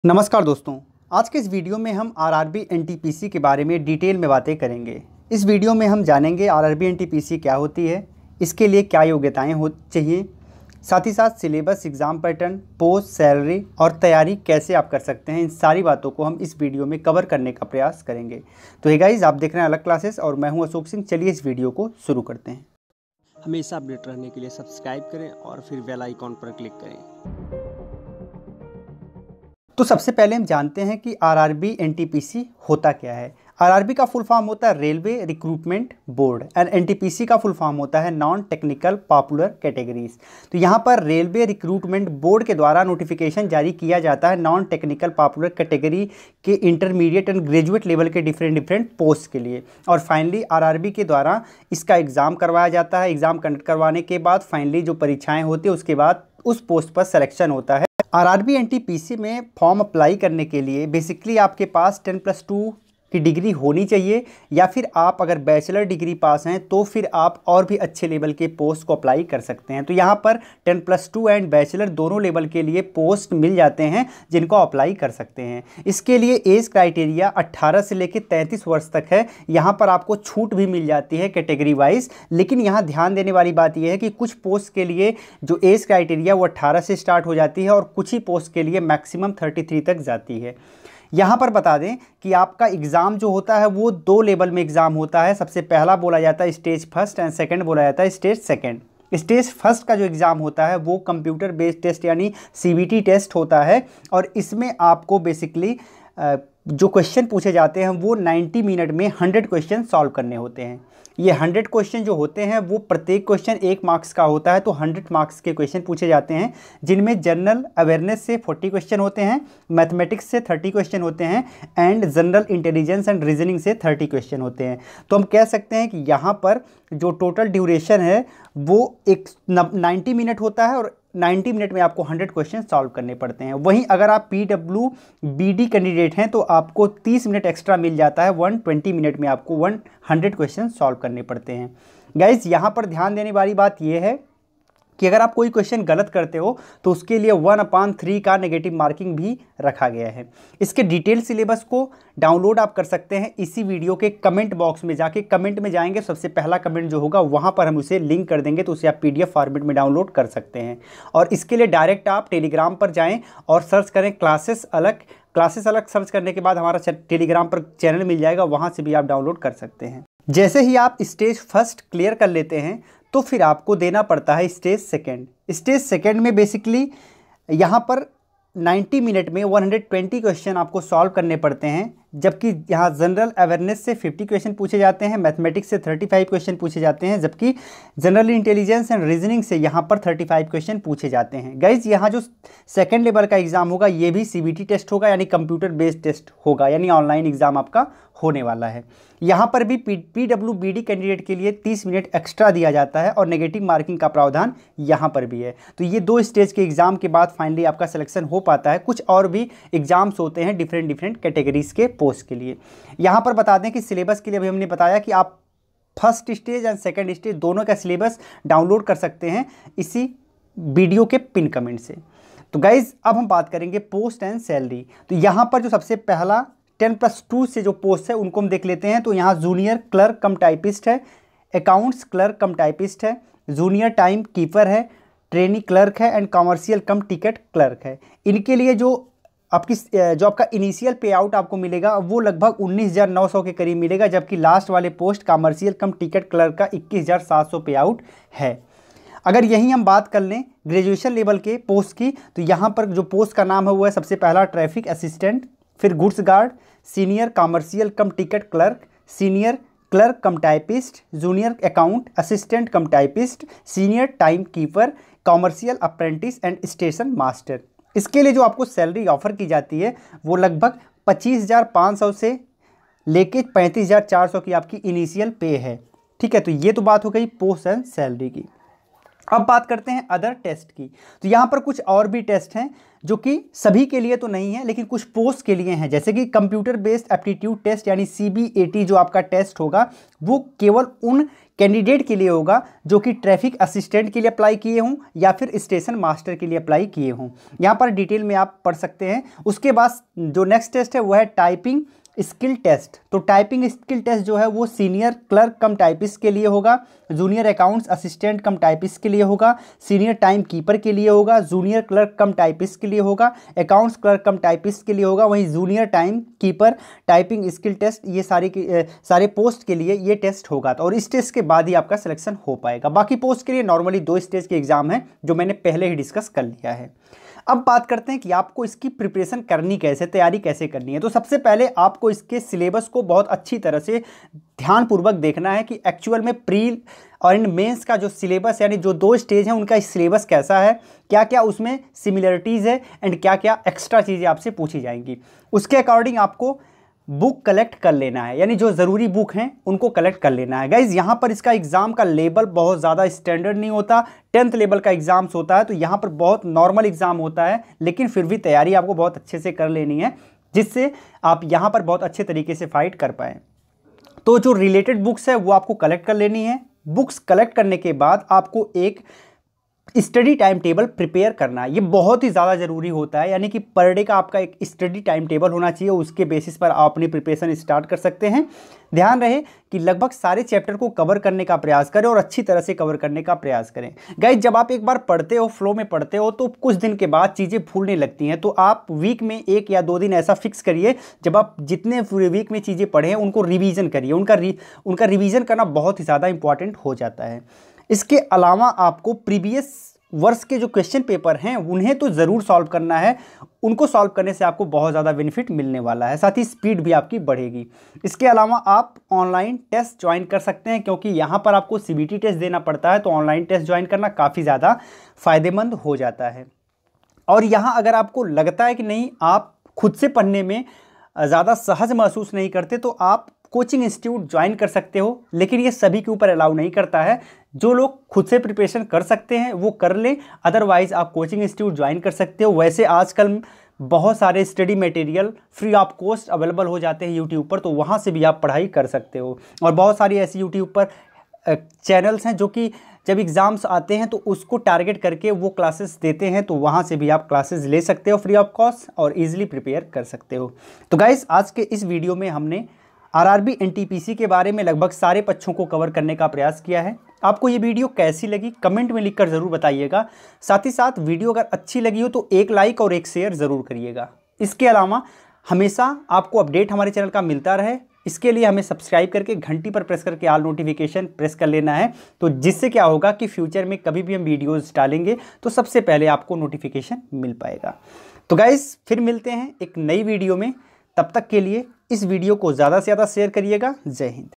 नमस्कार दोस्तों। आज के इस वीडियो में हम आरआरबी एनटीपीसी के बारे में डिटेल में बातें करेंगे। इस वीडियो में हम जानेंगे आरआरबी एनटीपीसी क्या होती है, इसके लिए क्या योग्यताएं हो चाहिए, साथ ही साथ syllabus, exam pattern, post, salary और तैयारी कैसे आप कर सकते हैं। इन सारी बातों को हम इस वीडियो में कवर करने का प्रयास करेंगे। तो हे गाइस, आप देख रहे हैं अलग क्लासेस और मैं हूं अशोक सिंह। चलिए इस वीडियो को शुरू करते हैं। हमेशा अपडेट रहने के लिए सब्सक्राइब करें और फिर बेल आइकॉन पर क्लिक करें। तो सबसे पहले हम जानते हैं कि आरआरबी एनटीपीसी होता क्या है। आरआरबी का फुल फॉर्म होता है railway recruitment board and NTPC का फुल फॉर्म होता है नॉन टेक्निकल पॉपुलर कैटेगरीज। तो यहाँ पर रेलवे रिक्रूटमेंट बोर्ड के द्वारा नोटिफिकेशन जारी किया जाता है नॉन टेक्निकल पॉपुलर कैटेगरी के इंटरमीडिएट एंड ग्रेजुएट लेवल के डिफरेंट पोस्ट के लिए। और फाइनली आरआरबी के द्वारा इसका एग्ज़ाम करवाया जाता है। एग्ज़ाम कंडक्ट करवाने के बाद फाइनली जो परीक्षाएँ होती है उसके बाद उस पोस्ट पर सिलेक्शन होता है। आरआरबी एनटीपीसी में फॉर्म अप्लाई करने के लिए बेसिकली आपके पास 10+2 की डिग्री होनी चाहिए, या फिर आप अगर बैचलर डिग्री पास हैं तो फिर आप और भी अच्छे लेवल के पोस्ट को अप्लाई कर सकते हैं। तो यहाँ पर 10+2 एंड बैचलर दोनों लेवल के लिए पोस्ट मिल जाते हैं जिनको अप्लाई कर सकते हैं। इसके लिए एज क्राइटेरिया 18 से लेकर 33 वर्ष तक है। यहाँ पर आपको छूट भी मिल जाती है कैटेगरी वाइज, लेकिन यहाँ ध्यान देने वाली बात यह है कि कुछ पोस्ट के लिए जो एज क्राइटेरिया वो 18 से स्टार्ट हो जाती है और कुछ ही पोस्ट के लिए मैक्सिमम 33 तक जाती है। यहाँ पर बता दें कि आपका एग्ज़ाम जो होता है वो 2 लेवल में एग्ज़ाम होता है। सबसे पहला बोला जाता है स्टेज फर्स्ट एंड सेकंड बोला जाता है स्टेज सेकंड। स्टेज फर्स्ट का जो एग्ज़ाम होता है वो कंप्यूटर बेस्ड टेस्ट यानी सीबीटी टेस्ट होता है, और इसमें आपको बेसिकली जो क्वेश्चन पूछे जाते हैं वो 90 मिनट में 100 क्वेश्चन सॉल्व करने होते हैं। ये 100 क्वेश्चन जो होते हैं वो प्रत्येक क्वेश्चन 1 मार्क्स का होता है। तो 100 मार्क्स के क्वेश्चन पूछे जाते हैं, जिनमें जनरल अवेयरनेस से 40 क्वेश्चन होते हैं, मैथमेटिक्स से 30 क्वेश्चन होते हैं and general intelligence and reasoning से 30 क्वेश्चन होते हैं। तो हम कह सकते हैं कि यहाँ पर जो टोटल ड्यूरेशन है वो 90 मिनट होता है, और 90 मिनट में आपको 100 क्वेश्चन सॉल्व करने पड़ते हैं। वहीं अगर आप PWBD कैंडिडेट हैं तो आपको 30 मिनट एक्स्ट्रा मिल जाता है। 120 मिनट में आपको 100 क्वेश्चन सॉल्व करने पड़ते हैं। गाइज, यहाँ पर ध्यान देने वाली बात यह है कि अगर आप कोई क्वेश्चन गलत करते हो तो उसके लिए 1/3 का नेगेटिव मार्किंग भी रखा गया है। इसके डिटेल सिलेबस को डाउनलोड आप कर सकते हैं इसी वीडियो के कमेंट बॉक्स में जाके। कमेंट में जाएंगे, सबसे पहला कमेंट जो होगा वहाँ पर हम उसे लिंक कर देंगे, तो उसे आप PDF फॉर्मेट में डाउनलोड कर सकते हैं। और इसके लिए डायरेक्ट आप टेलीग्राम पर जाएँ और सर्च करें क्लासेस अलग सर्च करने के बाद हमारा टेलीग्राम पर चैनल मिल जाएगा, वहाँ से भी आप डाउनलोड कर सकते हैं। जैसे ही आप स्टेज फर्स्ट क्लियर कर लेते हैं तो फिर आपको देना पड़ता है स्टेज सेकंड। स्टेज सेकंड में बेसिकली यहाँ पर 90 मिनट में 120 क्वेश्चन आपको सॉल्व करने पड़ते हैं, जबकि यहाँ जनरल अवेयरनेस से 50 क्वेश्चन पूछे जाते हैं, मैथमेटिक्स से 35 क्वेश्चन पूछे जाते हैं, जबकि जनरल इंटेलिजेंस एंड रीजनिंग से यहाँ पर 35 क्वेश्चन पूछे जाते हैं। गाइज, यहाँ जो सेकंड लेवल का एग्ज़ाम होगा ये भी CBT टेस्ट होगा, यानी कंप्यूटर बेस्ड टेस्ट होगा, यानी ऑनलाइन एग्ज़ाम आपका होने वाला है। यहाँ पर भी PWBD कैंडिडेट के लिए 30 मिनट एक्स्ट्रा दिया जाता है और नेगेटिव मार्किंग का प्रावधान यहाँ पर भी है। तो ये 2 स्टेज के एग्ज़ाम के बाद फाइनली आपका सिलेक्शन हो पाता है। कुछ और भी एग्ज़ाम्स होते हैं डिफरेंट कैटेगरीज़ के पोस्ट के लिए। यहाँ पर बता दें कि सिलेबस के लिए भी हमने बताया कि आप first stage and second stage दोनों का सिलेबस डाउनलोड कर सकते हैं इसी वीडियो के पिन कमेंट से। तो गाइज़, अब हम बात करेंगे पोस्ट एंड सैलरी। तो यहाँ पर जो सबसे पहला 10+2 से जो पोस्ट है उनको हम देख लेते हैं। तो यहाँ जूनियर क्लर्क कम टाइपिस्ट है, अकाउंट्स क्लर्क कम टाइपिस्ट है, जूनियर टाइम कीपर है, ट्रेनी क्लर्क है and commercial come ticket clerk है। इनके लिए जो आपका इनिशियल पे आउट आपको मिलेगा वो लगभग 19,900 के करीब मिलेगा, जबकि लास्ट वाले पोस्ट कॉमर्शियल कम टिकट क्लर्क का 21,700 पे आउट है। अगर यहीं हम बात कर लें ग्रेजुएशन लेवल के पोस्ट की, तो यहाँ पर जो पोस्ट का नाम है वो है सबसे पहला ट्रैफिक असिस्टेंट, फिर goods guard, senior commercial come ticket clerk, senior clerk come typist, junior account assistant come typist, senior time keeper, commercial apprentice and station master. इसके लिए जो आपको सैलरी ऑफर की जाती है वो लगभग 25,500 से लेके 35,400 की आपकी इनिशियल पे है। ठीक है, तो ये तो बात हो गई पोस्ट एंड सैलरी की। अब बात करते हैं अदर टेस्ट की। तो यहाँ पर कुछ और भी टेस्ट हैं जो कि सभी के लिए तो नहीं है, लेकिन कुछ पोस्ट के लिए हैं। जैसे कि कंप्यूटर बेस्ड एप्टीट्यूड टेस्ट यानी CBAT जो आपका टेस्ट होगा वो केवल उन कैंडिडेट के लिए होगा जो कि ट्रैफिक असिस्टेंट के लिए अप्लाई किए हों या फिर स्टेशन मास्टर के लिए अप्लाई किए हों। यहाँ पर डिटेल में आप पढ़ सकते हैं। उसके बाद जो नेक्स्ट टेस्ट है वो है टाइपिंग स्किल टेस्ट। तो टाइपिंग स्किल टेस्ट जो है वो सीनियर क्लर्क कम टाइपिस्ट के लिए होगा, जूनियर अकाउंट्स असिस्टेंट कम टाइपिस्ट के लिए होगा, सीनियर टाइम कीपर के लिए होगा, जूनियर क्लर्क कम टाइपिस्ट के लिए होगा, अकाउंट्स क्लर्क कम टाइपिस्ट के लिए होगा, वहीं junior time keeper typing skill test ये सारे पोस्ट के लिए ये टेस्ट होगा। और इस टेस्ट के बाद ही आपका सिलेक्शन हो पाएगा। बाकी पोस्ट के लिए नॉर्मली 2 स्टेज के एग्जाम हैं जो मैंने पहले ही डिस्कस कर लिया है। अब बात करते हैं कि आपको इसकी प्रिपरेशन करनी कैसे, तैयारी कैसे करनी है। तो सबसे पहले आपको इसके सिलेबस को बहुत अच्छी तरह से ध्यानपूर्वक देखना है कि एक्चुअल में प्री और मेंस का जो सिलेबस यानी जो 2 स्टेज हैं उनका सिलेबस कैसा है, क्या क्या उसमें सिमिलरिटीज़ है एंड क्या क्या एक्स्ट्रा चीज़ें आपसे पूछी जाएंगी। उसके अकॉर्डिंग आपको बुक कलेक्ट कर लेना है, यानी जो ज़रूरी बुक हैं उनको कलेक्ट कर लेना है। गाइज़ यहाँ पर इसका एग्ज़ाम का लेवल बहुत ज़्यादा स्टैंडर्ड नहीं होता, 10th लेवल का एग्ज़ाम्स होता है। तो यहाँ पर बहुत नॉर्मल एग्ज़ाम होता है, लेकिन फिर भी तैयारी आपको बहुत अच्छे से कर लेनी है जिससे आप यहाँ पर बहुत अच्छे तरीके से फाइट कर पाएँ। तो जो रिलेटेड बुक्स है वो आपको कलेक्ट कर लेनी है। बुक्स कलेक्ट करने के बाद आपको एक स्टडी टाइम टेबल प्रिपेयर करना है। ये बहुत ही ज़्यादा ज़रूरी होता है, यानी कि पर डे का आपका एक स्टडी टाइम टेबल होना चाहिए। उसके बेसिस पर आप अपनी प्रिपरेशन स्टार्ट कर सकते हैं। ध्यान रहे कि लगभग सारे चैप्टर को कवर करने का प्रयास करें और अच्छी तरह से कवर करने का प्रयास करें। गाइस जब आप एक बार पढ़ते हो, फ्लो में पढ़ते हो, तो कुछ दिन के बाद चीज़ें भूलने लगती हैं। तो आप वीक में 1 या 2 दिन ऐसा फिक्स करिए जब आप जितने पूरे वीक में चीज़ें पढ़ें उनको रिवीजन करिए। उनका रिवीजन करना बहुत ही ज़्यादा इंपॉर्टेंट हो जाता है। इसके अलावा आपको प्रीवियस वर्ष के जो क्वेश्चन पेपर हैं उन्हें तो ज़रूर सॉल्व करना है। उनको सॉल्व करने से आपको बहुत ज़्यादा बेनिफिट मिलने वाला है, साथ ही स्पीड भी आपकी बढ़ेगी। इसके अलावा आप ऑनलाइन टेस्ट ज्वाइन कर सकते हैं, क्योंकि यहाँ पर आपको CBT टेस्ट देना पड़ता है। तो ऑनलाइन टेस्ट ज्वाइन करना काफ़ी ज़्यादा फ़ायदेमंद हो जाता है। और यहाँ अगर आपको लगता है कि नहीं आप खुद से पढ़ने में ज़्यादा सहज महसूस नहीं करते, तो आप कोचिंग इंस्टीट्यूट ज्वाइन कर सकते हो, लेकिन ये सभी के ऊपर अलाउ नहीं करता है। जो लोग खुद से प्रिपरेशन कर सकते हैं वो कर लें, अदरवाइज़ आप कोचिंग इंस्टीट्यूट ज्वाइन कर सकते हो। वैसे आजकल बहुत सारे study material free of cost available हो जाते हैं यूट्यूब पर, तो वहाँ से भी आप पढ़ाई कर सकते हो। और बहुत सारी ऐसी यूट्यूब पर चैनल्स हैं जो कि जब एग्ज़ाम्स आते हैं तो उसको टारगेट करके वो क्लासेस देते हैं, तो वहाँ से भी आप क्लासेस ले सकते हो फ्री ऑफ कॉस्ट और ईजिली प्रिपेयर कर सकते हो। तो गाइस आज के इस वीडियो में हमने RRB NTPC के बारे में लगभग सारे पक्षों को कवर करने का प्रयास किया है। आपको ये वीडियो कैसी लगी कमेंट में लिखकर ज़रूर बताइएगा। साथ ही साथ वीडियो अगर अच्छी लगी हो तो एक लाइक और एक शेयर ज़रूर करिएगा। इसके अलावा हमेशा आपको अपडेट हमारे चैनल का मिलता रहे, इसके लिए हमें सब्सक्राइब करके घंटी पर प्रेस करके ऑल नोटिफिकेशन प्रेस कर लेना है। तो जिससे क्या होगा कि फ्यूचर में कभी भी हम वीडियोज़ डालेंगे तो सबसे पहले आपको नोटिफिकेशन मिल पाएगा। तो गाइस फिर मिलते हैं एक नई वीडियो में, तब तक के लिए इस वीडियो को ज़्यादा से ज़्यादा शेयर करिएगा। जय हिंद।